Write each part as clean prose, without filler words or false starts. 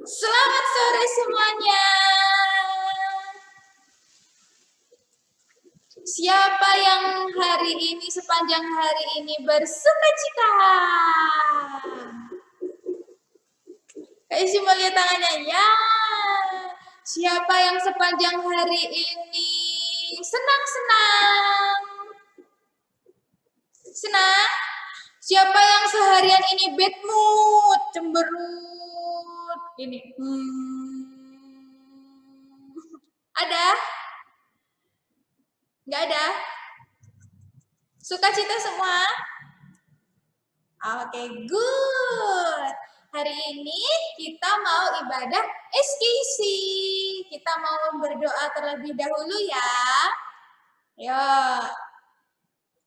Selamat sore semuanya. Siapa yang hari ini sepanjang hari ini bersukacita? Kak Isi mau lihat tangannya ya. Siapa yang sepanjang hari ini senang-senang? Senang? Siapa yang seharian ini bad mood, cemberut? Ini. Ada? Nggak ada? Sukacita semua? Oke, good. Hari ini kita mau ibadah SKC. Kita mau berdoa terlebih dahulu ya. Yuk.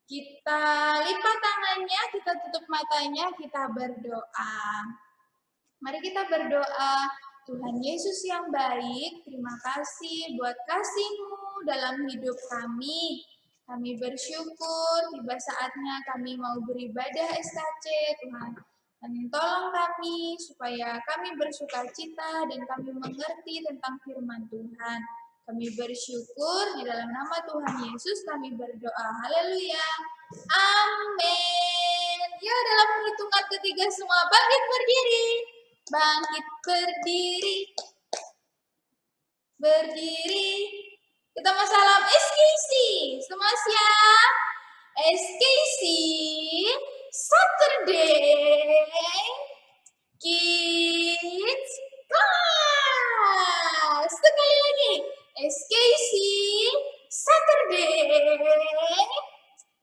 Kita lipat tangannya, kita tutup matanya, kita berdoa. Mari kita berdoa. Tuhan Yesus yang baik, terima kasih buat kasih-Mu dalam hidup kami. Kami bersyukur, tiba saatnya kami mau beribadah SKC, Tuhan. Dan tolong kami supaya kami bersuka cita dan kami mengerti tentang firman Tuhan. Kami bersyukur di dalam nama Tuhan Yesus kami berdoa. Haleluya. Amin. Ya, dalam hitungan ketiga semua bangkit berdiri. Bangkit berdiri. Berdiri. Kita mau salam SKC. Semua siap? SKC Saturday Kids Class. Sekali lagi. SKC Saturday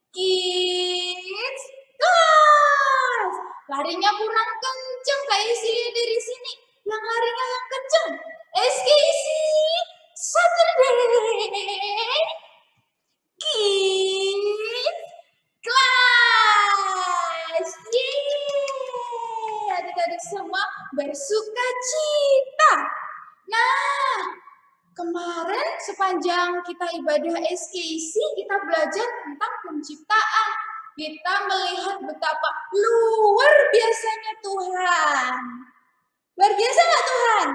Kids Class. Larinya kurang kenceng, Kak Isi lihat dari sini. Yang larinya yang kenceng. SKC Saturday Kids Class. Yeay. Adik-adik semua bersuka cita. Nah, kemarin sepanjang kita ibadah SKC, kita belajar tentang penciptaan. Kita melihat betapa luar biasanya Tuhan. Luar biasa nggak Tuhan?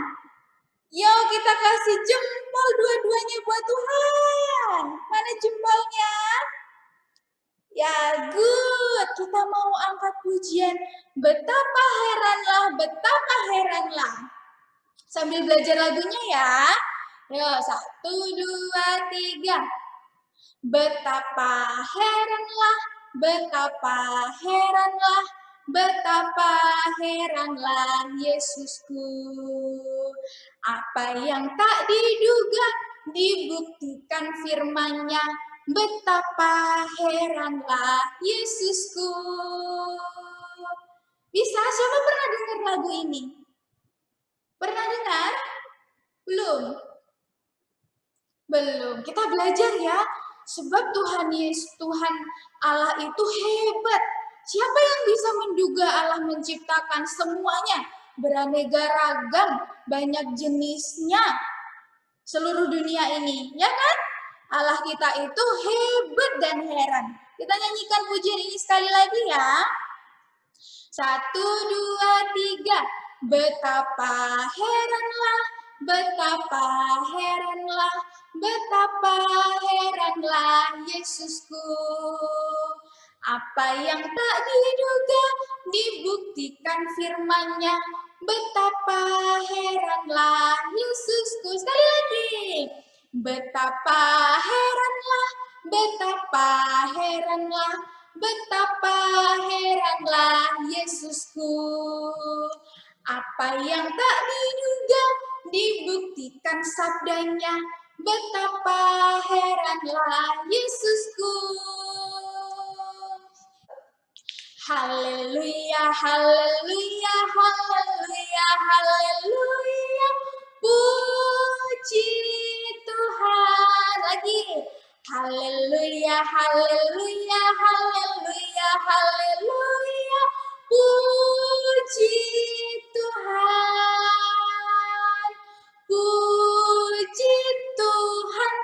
Yuk kita kasih jempol dua-duanya buat Tuhan. Mana jempolnya? Ya good. Kita mau angkat pujian. Betapa heranlah. Sambil belajar lagunya ya. Yuk, 1, 2, 3. Betapa heranlah, betapa heranlah Yesusku. Apa yang tak diduga dibuktikan firman-Nya. Betapa heranlah Yesusku. Bisa? Siapa pernah dengar lagu ini? Pernah dengar? Belum? Belum. Kita belajar ya. Sebab Tuhan Yesus, Tuhan Allah itu hebat. Siapa yang bisa menduga Allah menciptakan semuanya? Beraneka ragam, banyak jenisnya. Seluruh dunia ini, ya kan? Allah kita itu hebat dan heran. Kita nyanyikan pujian ini sekali lagi ya. 1, 2, 3. Betapa heranlah, betapa heranlah Yesusku. Apa yang tak diduga dibuktikan firman-Nya. Betapa heranlah Yesusku. Sekali lagi. Betapa heranlah Yesusku. Apa yang tak diduga dibuktikan sabdanya. Betapa heranlah Yesusku. Haleluya, haleluya, haleluya, haleluya. Puji Tuhan. Lagi. Haleluya, haleluya, haleluya, haleluya. Puji Tuhan. Puji Tuhan.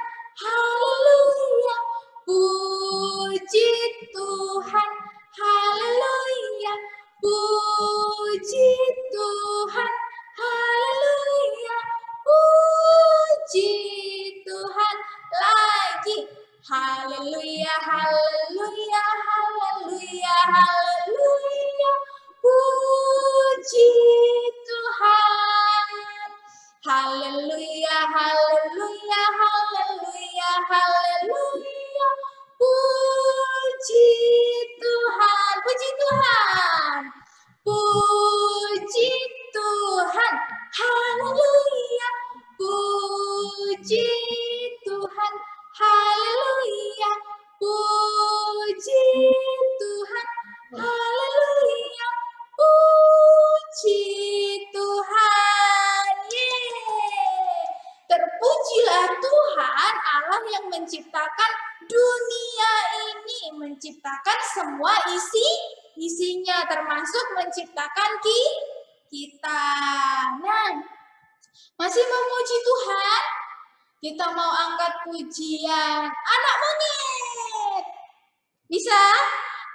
Haleluya. Puji Tuhan. Haleluya. Puji Tuhan. Haleluya. menciptakan semua isinya, termasuk menciptakan kita. Nah, masih memuji Tuhan, kita mau angkat pujian anak monyet. Bisa?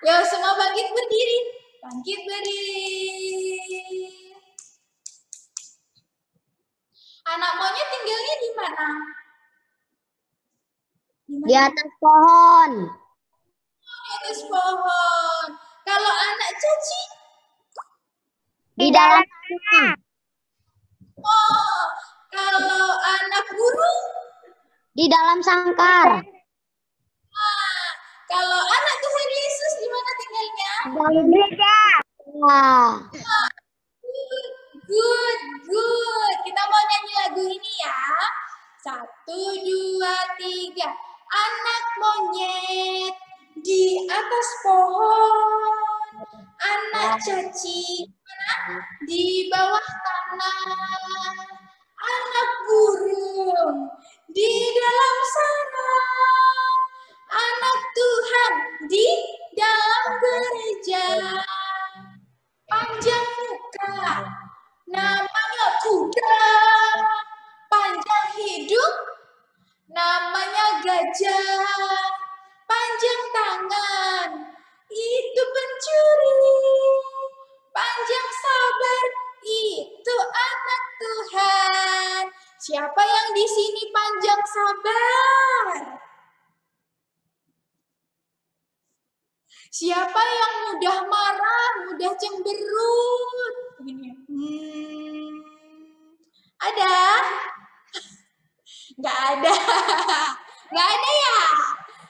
Yuk semua bangkit berdiri. Bangkit berdiri. Anak monyet tinggalnya di mana? Di atas pohon. Di atas pohon. Kalau anak cacing? Di dalam tanah. Oh, kalau anak burung? Di dalam sangkar. Nah, kalau anak Tuhan Yesus di mana tinggalnya? Di dalam gereja. Wah. Good. Kita mau nyanyi lagu ini ya. 1, 2, 3. Anak monyet di atas pohon. Anak cacing di bawah tanah. Anak burung di dalam sarang. Anak Tuhan di dalam gereja. Panjang muka, namanya kuda. Panjang hidung, namanya gajah. Panjang tangan, itu pencuri. Panjang sabar, itu anak Tuhan. Siapa yang di sini panjang sabar? Siapa yang mudah marah, mudah cemberut? Begini. Ada? Nggak ada. Nggak ada ya?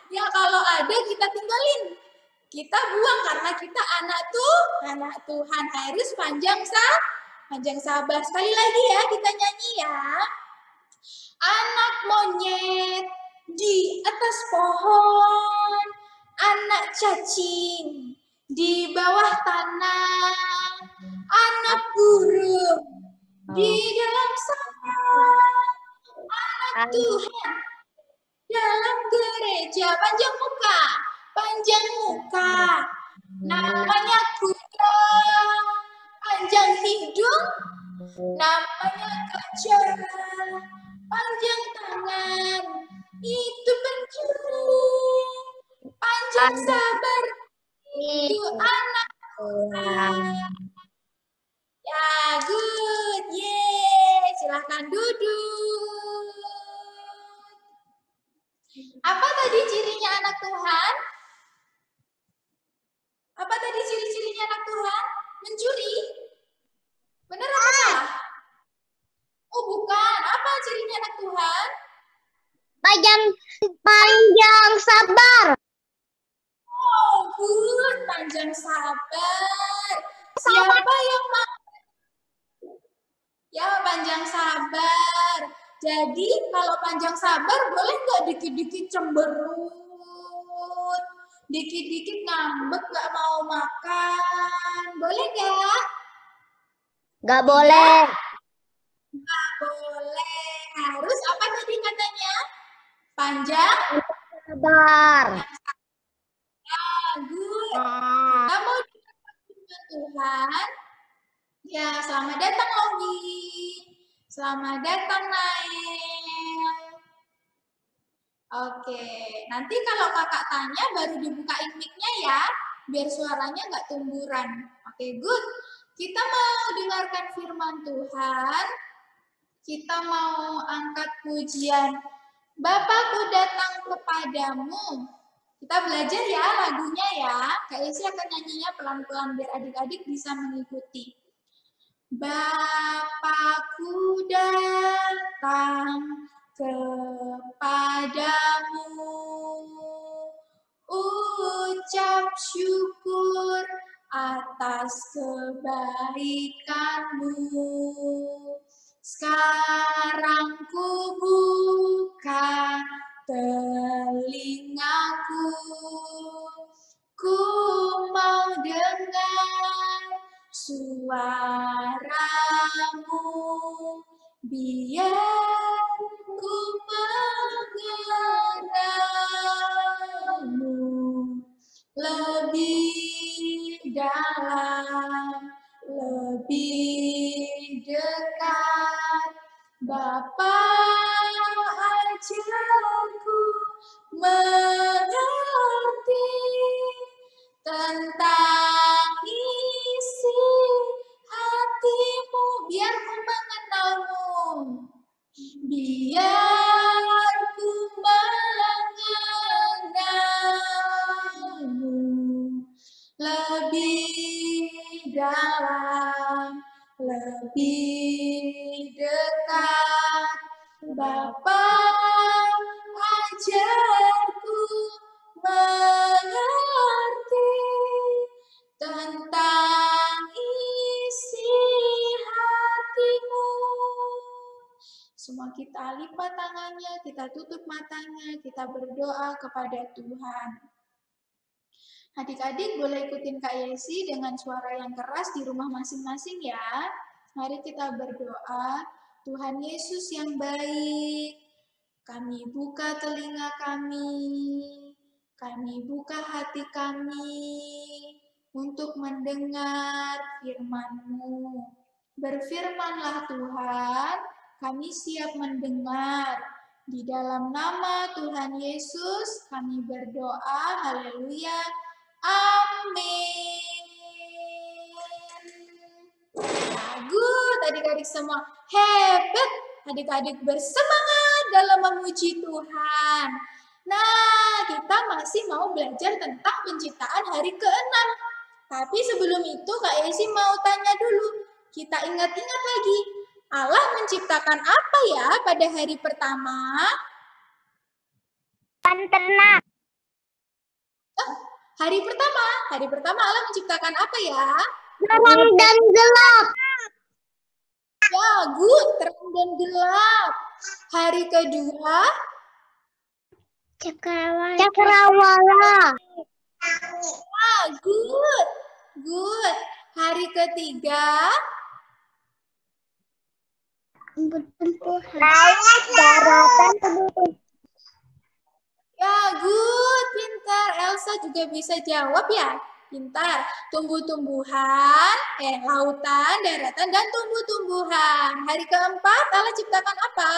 Ya kalau ada kita tinggalin. Kita buang karena kita anak Tuhan, harus panjang sabar. Sekali lagi ya kita nyanyi ya. Anak monyet di atas pohon, anak cacing di bawah tanah, anak burung di dalam sarang, anak Tuhan dalam gereja. Panjang muka, namanya kuda. Panjang hidung, namanya gajah. Panjang tangan, itu pencuri. Panjang sabar, itu anak Tuhan. Ya, good. Yeay, silahkan duduk. Apa tadi cirinya anak Tuhan? Apa tadi ciri-cirinya anak Tuhan? Mencuri? Benar apa salah? Oh, bukan. Apa cirinya anak Tuhan? Panjang sabar. Oh, good. Panjang sabar. Siapa yang mau? Ya, panjang sabar. Jadi, kalau panjang sabar, boleh nggak dikit-dikit cemberut? Dikit-dikit ngambek, nggak mau makan. Boleh nggak? Nggak boleh. Nggak boleh. Harus apa tadi katanya? Panjang sabar. Good. Kita mau dengan Tuhan. Ya, selamat datang Logi. Selamat datang Nail. Oke, nanti kalau kakak tanya baru dibukain mic-nya ya, biar suaranya nggak tumburan. Oke, good. Kita mau dengarkan firman Tuhan. Kita mau angkat pujian. Bapakku datang kepadamu. Kita belajar ya lagunya ya. Kak Isi akan nyanyinya pelan-pelan biar adik-adik bisa mengikuti. Bapakku datang kepadamu, ucap syukur atas kebaikanmu. Sekarang ku buka telingaku, ku mau dengar suaramu, biar ku mengenalmu. lebih dalam, lebih dekat. Bapa ajarku mengerti tentang isi hatimu, biar ku mengenalmu, biar ku mengenalmu lebih dalam, lebih dekat. Bapa ajarku mengerti tentang isi hatimu. Semua kita lipat tangannya, kita tutup matanya, kita berdoa kepada Tuhan. Adik-adik boleh ikutin Kak Yesi dengan suara yang keras di rumah masing-masing ya. Mari kita berdoa. Tuhan Yesus yang baik, kami buka telinga kami buka hati kami untuk mendengar firman-Mu. Berfirmanlah Tuhan, kami siap mendengar. Di dalam nama Tuhan Yesus kami berdoa, haleluya, amin. Bagus, adik-adik semua hebat. Adik-adik bersemangat dalam memuji Tuhan. Nah, kita masih mau belajar tentang penciptaan hari ke-6. Tapi sebelum itu Kak Yesi mau tanya dulu. Kita ingat-ingat lagi. Allah menciptakan apa ya pada hari pertama? Ternak. Hari pertama Allah menciptakan apa ya? Terang dan gelap. Ya, good, terang dan gelap. Hari kedua? Cakrawala. Ah, good, good. Hari ketiga? Laut, daratan, tumbuh. Ya, good, pintar. Elsa juga bisa jawab ya. Pintar. Tumbuh-tumbuhan, lautan, daratan, dan tumbuh-tumbuhan. Hari keempat, Allah ciptakan apa?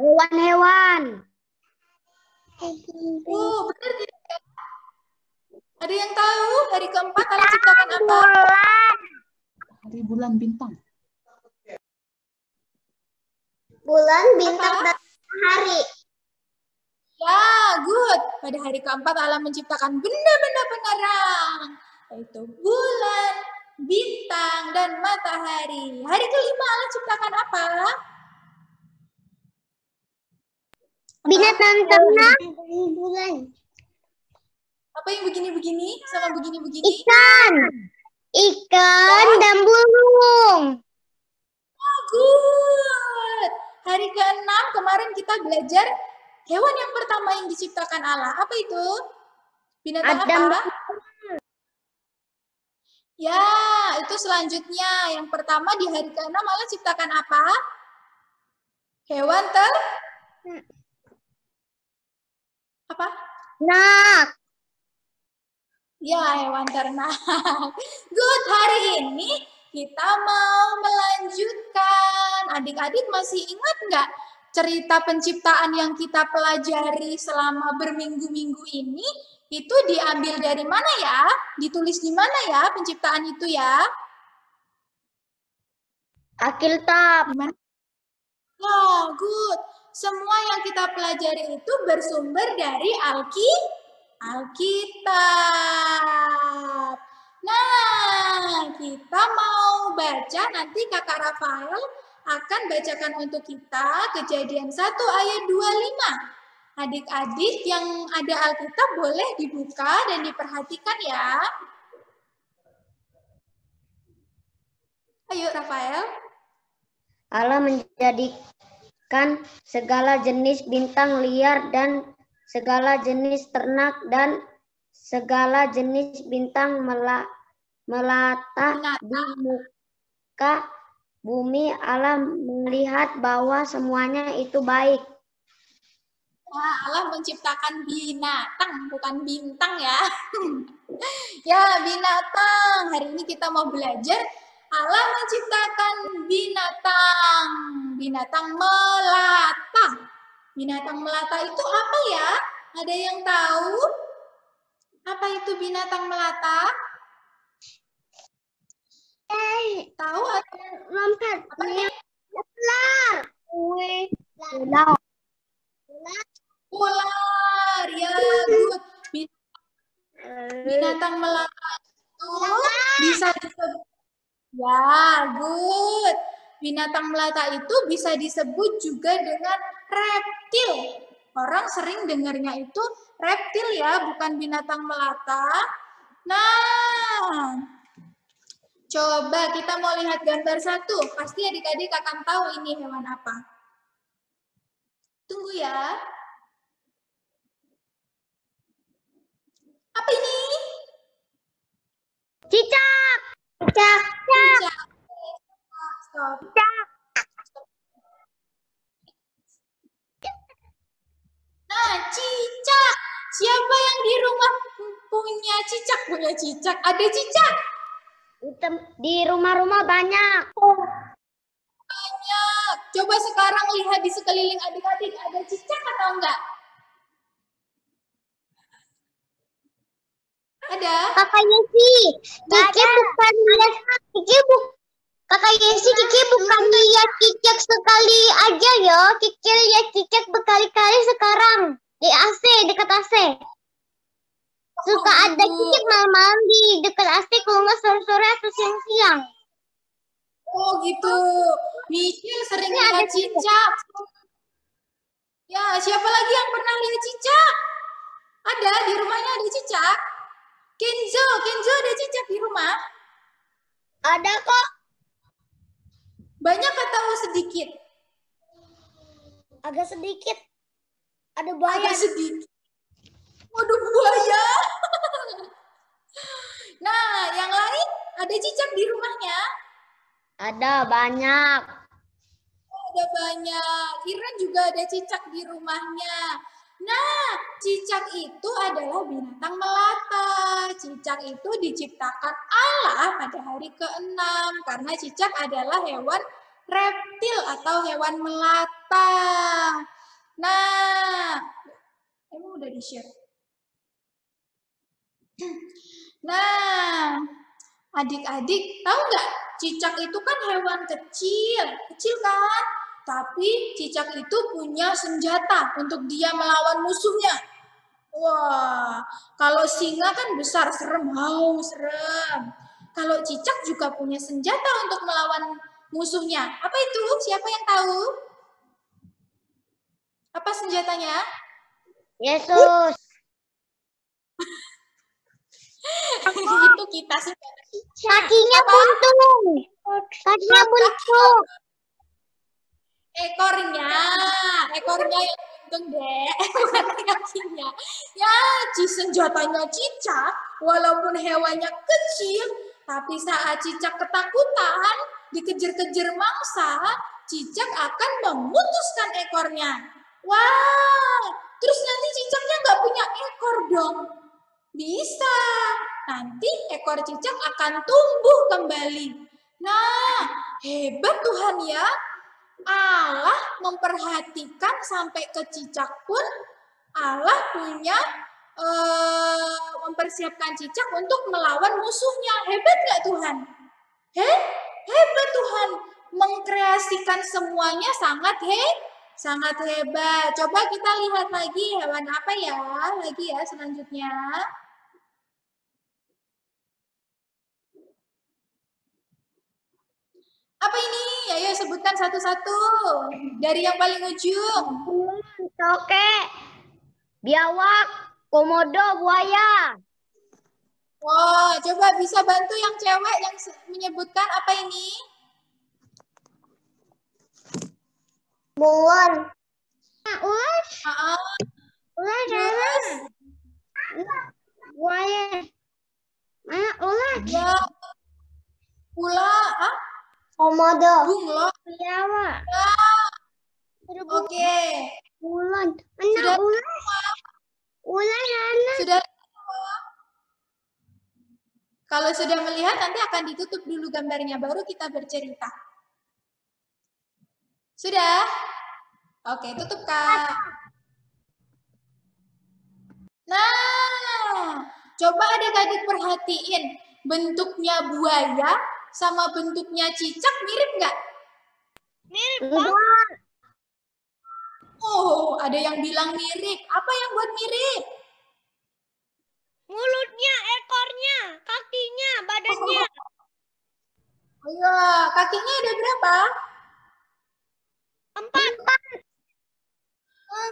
Hewan-hewan. Oh, benar tidak? Ada yang tahu hari keempat Allah ciptakan apa? Hari, bulan, bintang. Bulan, bintang, dan matahari. Ya, good. Pada hari keempat Allah menciptakan benda-benda penerang, yaitu bulan, bintang, dan matahari. Hari kelima Allah ciptakan apa? Binatang ternak. Bulan. Apa yang begini-begini sama begini-begini? Ikan dan burung. Oh, good. Hari ke-6 kemarin kita belajar hewan yang pertama yang diciptakan Allah. Apa itu? Binatang apa? Ya, itu selanjutnya. Yang pertama di hari ke-6 Allah ciptakan apa? Hewan apa? Ternak. Ya, hewan ternak. Good, hari ini kita mau melanjutkan. Adik-adik masih ingat nggak cerita penciptaan yang kita pelajari selama berminggu-minggu ini? Itu diambil dari mana ya? Ditulis di mana ya penciptaan itu ya? Alkitab. Gimana? Ya, good. Semua yang kita pelajari itu bersumber dari Alkitab. Nah, kita mau baca, nanti Kakak Rafael akan bacakan untuk kita Kejadian 1 ayat 25. Adik-adik yang ada Alkitab boleh dibuka dan diperhatikan ya. Ayo Rafael. Allah menjadikan segala jenis bintang liar dan segala jenis ternak dan segala jenis bintang melata di muka bumi. Allah melihat bahwa semuanya itu baik. Allah menciptakan binatang, bukan bintang ya. Ya, binatang. Hari ini kita mau belajar Allah menciptakan binatang. Binatang melata. Binatang melata itu apa ya? Ada yang tahu? Apa itu binatang melata? Tahu atau Lompat. apa? Ular. Ular, ya, good. Binatang melata itu bisa disebut, ya, good. Binatang melata itu bisa disebut juga dengan reptil. Orang sering dengarnya itu reptil ya, bukan binatang melata. Nah, coba kita mau lihat gambar satu. Pasti adik-adik akan tahu ini hewan apa. Tunggu ya. Apa ini? Cicak. Cicak. Cicak. Stop. Nah, cicak. Siapa yang di rumah punya cicak? Punya cicak. Ada cicak? Di rumah-rumah banyak. Banyak. Coba sekarang lihat di sekeliling adik-adik. Ada cicak atau enggak? Ada? Kakak Yesi, Kiki bukan lihat Kakak Yesi, Kiki bukan lihat cicak sekali aja ya. Kiki lihat cicak berkali-kali sekarang di AC, dekat AC. Suka ada cicak malam-malam di dekat AC, kalau nggak sore-sore atau siang-siang. Oh gitu. Michelle sering Ini ada lihat cicak. Ya, siapa lagi yang pernah lihat cicak? Ada, di rumahnya ada cicak. Kenzo ada cicak di rumah? Ada kok. Banyak atau sedikit? Agak sedikit. Ada buaya. Agak sedikit. Waduh, buaya. Nah, yang lain ada cicak di rumahnya? Ada banyak. Ada banyak. Iren juga ada cicak di rumahnya. Nah, cicak itu adalah binatang melata. Cicak itu diciptakan Allah pada hari ke-6 karena cicak adalah hewan reptil atau hewan melata. Nah, emang udah di-share. Nah, adik-adik tahu nggak? Cicak itu kan hewan kecil, kecil kan? Tapi cicak itu punya senjata untuk dia melawan musuhnya. Wah, kalau singa kan besar, serem, serem. Kalau cicak juga punya senjata untuk melawan musuhnya. Apa itu? Siapa yang tahu? Apa senjatanya? Yesus. Itu kita sih. Kakinya buntung. Kakinya buntung. Ekornya yang buntung deh, bukan kakinya. Ya, senjatanya cicak, walaupun hewannya kecil, tapi saat cicak ketakutan, dikejar-kejar mangsa, cicak akan memutuskan ekornya. Wah, terus nanti cicaknya nggak punya ekor dong. Bisa, nanti ekor cicak akan tumbuh kembali. Nah, hebat Tuhan ya. Allah memperhatikan sampai ke cicak pun Allah punya mempersiapkan cicak untuk melawan musuhnya. Hebat nggak Tuhan? Hebat Tuhan. Mengkreasikan semuanya sangat hebat. Coba kita lihat lagi hewan apa ya? Lagi ya selanjutnya. Apa ini? Ayo sebutkan satu-satu. Dari yang paling ujung. Tokek, biawak, komodo, buaya. Wah, coba bisa bantu yang cewek yang menyebutkan apa ini? Ular. Ular. Ular. Buaya. Ular. Ya. Ular. Komodo. Bunglon. Biawak. Ya. Oke. Ular. Sudah Ular anak. sudah kalau sudah melihat nanti akan ditutup dulu gambarnya baru kita bercerita. Sudah? Oke, tutup Kak. Nah, coba adik-adik perhatiin bentuknya buaya sama bentuknya cicak mirip nggak? Mirip banget. Oh, ada yang bilang mirip. Apa yang buat mirip? Mulutnya, ekornya, kakinya, badannya. Oh iya, kakinya ada berapa? 4.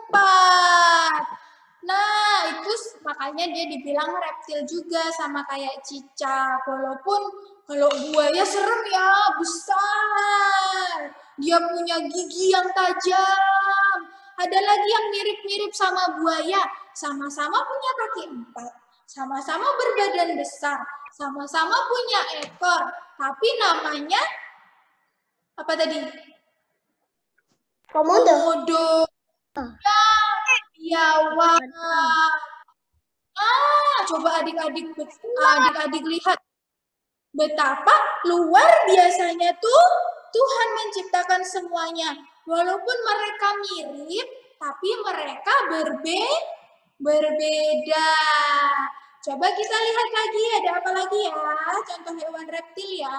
4. Nah, itu makanya dia dibilang reptil juga sama kayak cicak. Walaupun kalau buaya serem ya, besar. Dia punya gigi yang tajam. Ada lagi yang mirip-mirip sama buaya. Sama-sama punya kaki 4. Sama-sama berbadan besar. Sama-sama punya ekor. Tapi namanya apa tadi? Komodo. Ya, biawak. Coba adik-adik lihat betapa luar biasanya tuh Tuhan menciptakan semuanya. Walaupun mereka mirip, tapi mereka berbeda. Coba kita lihat lagi, ada apa lagi ya? Contoh hewan reptil ya.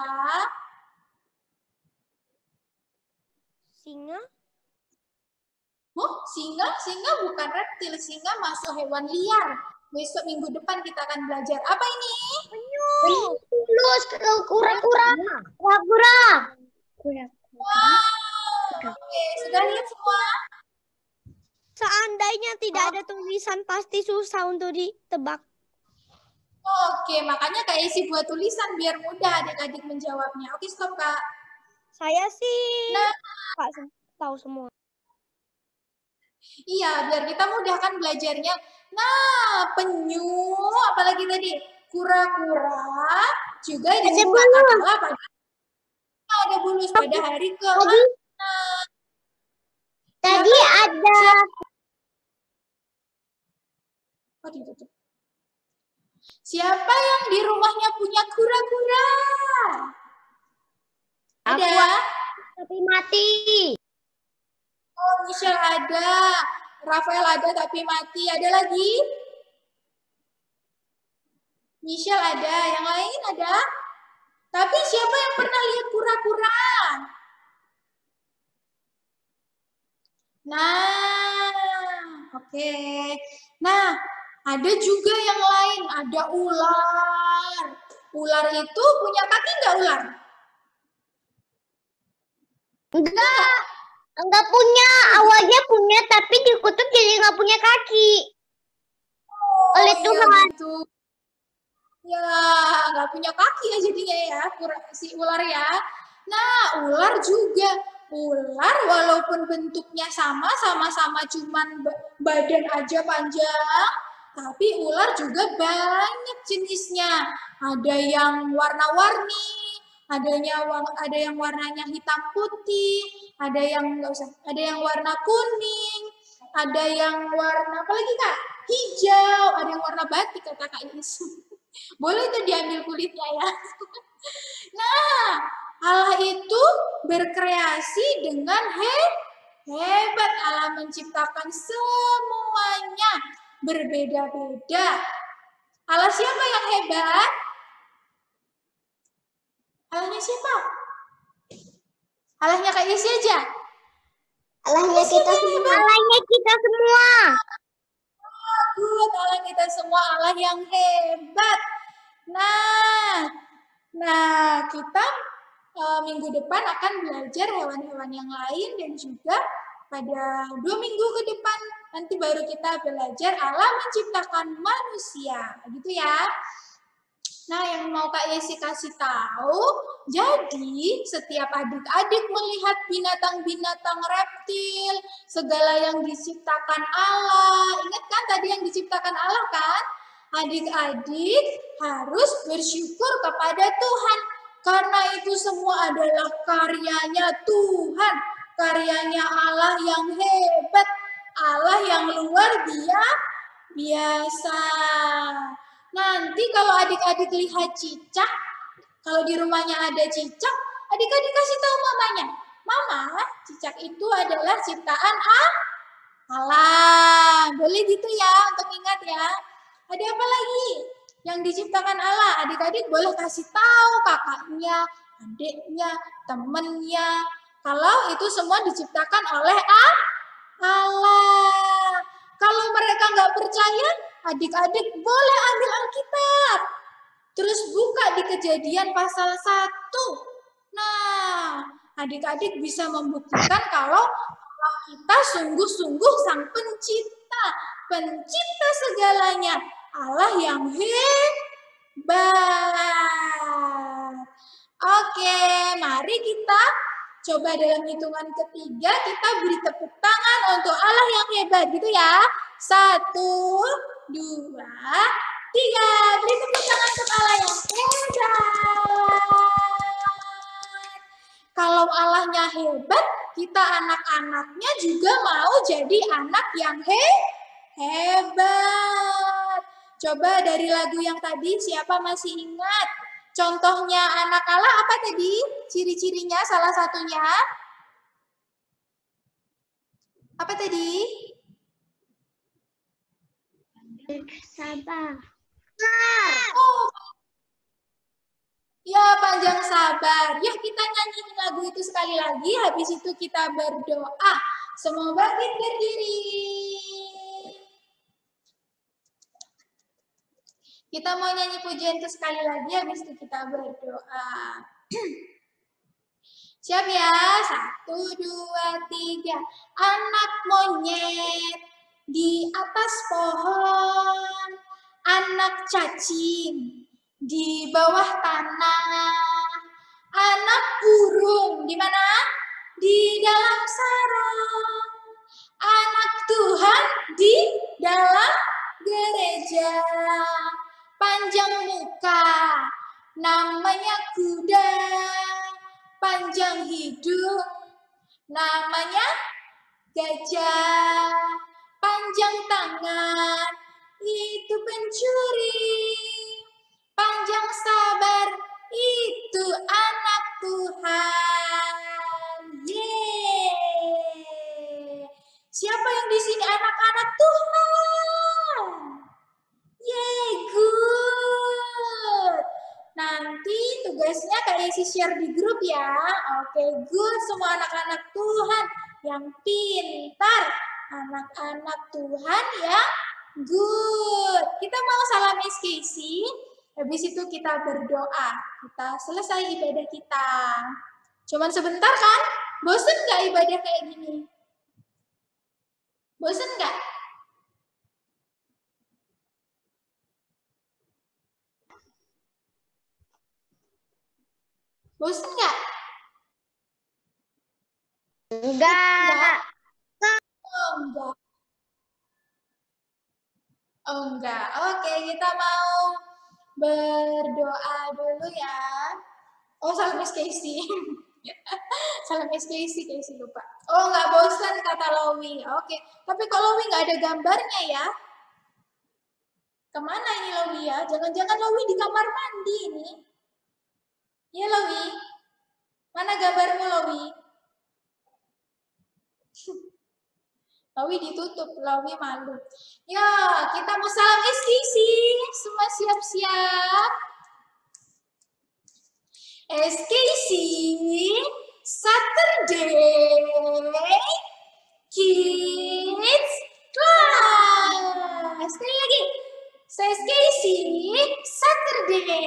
Singa. Oh, singa bukan reptil, singa masuk hewan liar. Besok minggu depan kita akan belajar. Apa ini? Penyu. Kura-kura. Oke, sudah lihat semua? Seandainya tidak ada tulisan pasti susah untuk ditebak. Oke, makanya Kak Isi buat tulisan biar mudah adik-adik menjawabnya. Oke, stop Kak. Saya sih Nah, tahu semua. iya, biar kita mudah kan belajarnya. Nah, penyu, apalagi tadi? Kura-kura juga diciptakan Allah pada ada bulus pada hari ke-6. Tadi ada. Oh, ditutup. Siapa yang di rumahnya punya kura-kura? Ada? Tapi mati. Oh, Michelle ada. Rafael ada tapi mati. Ada lagi? Michelle ada. Yang lain ada? Tapi siapa yang pernah lihat kura-kura? Nah, oke. Nah, ada juga yang lain. Ada ular. Ular itu punya kaki nggak ular? Enggak punya. Awalnya punya tapi dikutuk jadi nggak punya kaki. Oleh Tuhan. Gitu. Ya, nggak punya kaki ya jadinya ya, si ular ya. Nah, ular juga. Ular walaupun bentuknya sama-sama cuman badan aja panjang, tapi ular juga banyak jenisnya. Ada yang warna-warni, ada yang warnanya hitam putih, ada yang ada yang warna kuning, ada yang warna apa lagi Kak? Hijau, ada yang warna batik kata Kak Iis. Boleh itu diambil kulitnya ya. Nah, Allah itu berkreasi dengan hebat. Allah menciptakan semuanya berbeda-beda. Allah siapa yang hebat? Allahnya siapa? Allahnya Kak Isi aja. Allahnya kita semua. Allahnya kita semua. Allah kita semua, Allah yang hebat. Nah, kita minggu depan akan belajar hewan-hewan yang lain dan juga pada 2 minggu ke depan nanti baru kita belajar Allah menciptakan manusia, gitu ya. Nah, yang mau Kak Yesi kasih tahu, jadi setiap adik-adik melihat binatang-binatang reptil, segala yang diciptakan Allah, ingat kan tadi yang diciptakan Allah kan? Adik-adik harus bersyukur kepada Tuhan, karena itu semua adalah karyanya Tuhan, karyanya Allah yang hebat. Allah yang luar biasa. Nanti kalau adik-adik lihat cicak, kalau di rumahnya ada cicak, adik-adik kasih tahu mamanya, Mama, cicak itu adalah ciptaan Allah. Boleh gitu ya, untuk ingat ya. Ada apa lagi yang diciptakan Allah? Adik-adik boleh kasih tahu kakaknya, adiknya, temennya. Kalau itu semua diciptakan oleh Allah. Kalau mereka nggak percaya, adik-adik boleh ambil Alkitab. Terus buka di Kejadian pasal 1. Nah, adik-adik bisa membuktikan kalau Allah kita sungguh-sungguh sang pencipta. Pencipta segalanya. Allah yang hebat. Oke, mari kita coba dalam hitungan ketiga kita beri tepuk tangan untuk Allah yang hebat gitu ya. 1, 2, 3. Beri tepuk tangan untuk Allah yang hebat. Kalau Allahnya hebat, kita anak-anaknya juga mau jadi anak yang hebat. Coba dari lagu yang tadi, siapa masih ingat? Contohnya anak Allah apa tadi? Ciri-cirinya salah satunya? Apa tadi? Sabar. Oh. Ya, panjang sabar. Ya, kita nyanyiin lagu itu sekali lagi. Habis itu kita berdoa. Semua bangkit berdiri. Kita mau nyanyi pujian itu sekali lagi. Habis itu kita berdoa. Siap ya? 1, 2, 3. Anak monyet di atas pohon. Anak cacing di bawah tanah. Anak burung di mana? Di dalam sarang. Anak Tuhan di dalam gereja. Panjang muka, namanya kuda. Panjang hidung, namanya gajah. Panjang tangan, itu pencuri. Panjang sabar, itu anak Tuhan. Yeay. Siapa yang di sini anak-anak Tuhan? Yeay, good. Nanti tugasnya Kak Yesi share di grup ya. Oke, good. Semua anak-anak Tuhan yang pintar. Anak-anak Tuhan yang good. Kita mau salam SKC. Habis itu kita berdoa. Kita selesai ibadah kita. Cuman sebentar kan? Bosen nggak ibadah kayak gini? Bosen nggak? Bosen nggak? Enggak. Oh, enggak. Oh, enggak. Oke, kita mau berdoa dulu ya. Oh, salam SKC. Salam SKC, Casey lupa. Oh, nggak bosan kata Lowi. Oke, tapi kok Lowi nggak ada gambarnya ya? Kemana ini Lowi ya? Jangan-jangan Lowi di kamar mandi ini. Ya Lowi, mana gambarmu Lowi? Lowi ditutup, Lowi malu. Ya, kita mau salam SKC. Semua siap-siap. SKC, Saturday Kids Class. Sekali lagi. SKC, Saturday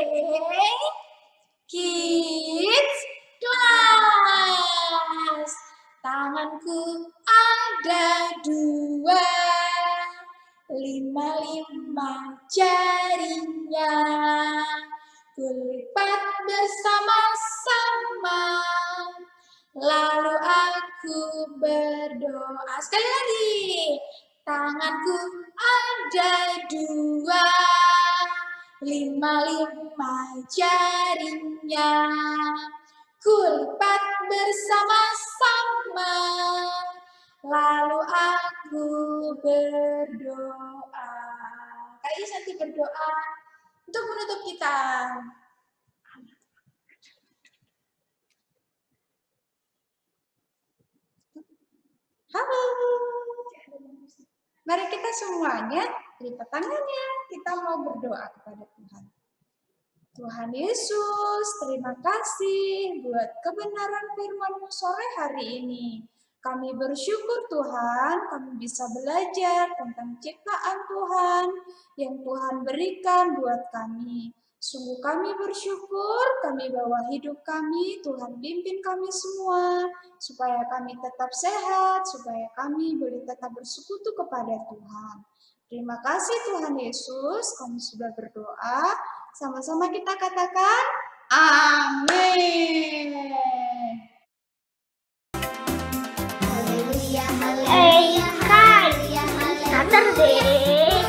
Kids Class. Tanganku ada 2, 5 jarinya. Kulipat bersama-sama, lalu aku berdoa. Sekali lagi, tanganku ada 2, 5 jarinya. Kulipat bersama-sama, lalu aku berdoa. Kak Is nanti berdoa untuk menutup kita. Halo. Mari kita semuanya lipat tangannya. Kita mau berdoa kepada Tuhan. Tuhan Yesus, terima kasih buat kebenaran firman-Mu sore hari ini. Kami bersyukur Tuhan, kami bisa belajar tentang ciptaan Tuhan yang Tuhan berikan buat kami. Sungguh kami bersyukur, kami bawa hidup kami, Tuhan pimpin kami semua, supaya kami tetap sehat, supaya kami boleh tetap bersekutu kepada Tuhan. Terima kasih Tuhan Yesus, kami sudah berdoa. Sama-sama kita katakan, amin. Saturday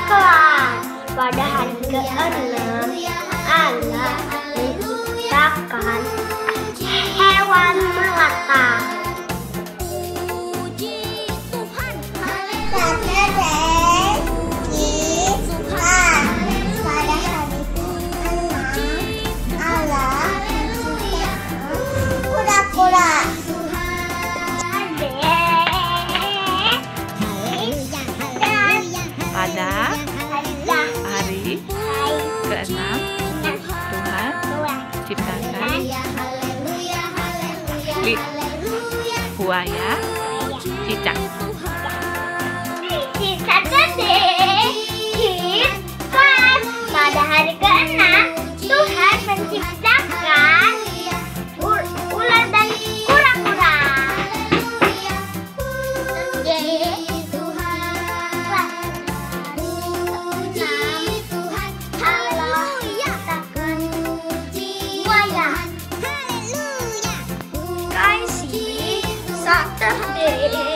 kelas pada hari ke-6 Allah menciptakan hewan melata. Pada hari ke-6 Tuhan ciptakan buaya, cicak. Pada hari ke-6 Tuhan menciptakan ular dan kura-kura. Saturday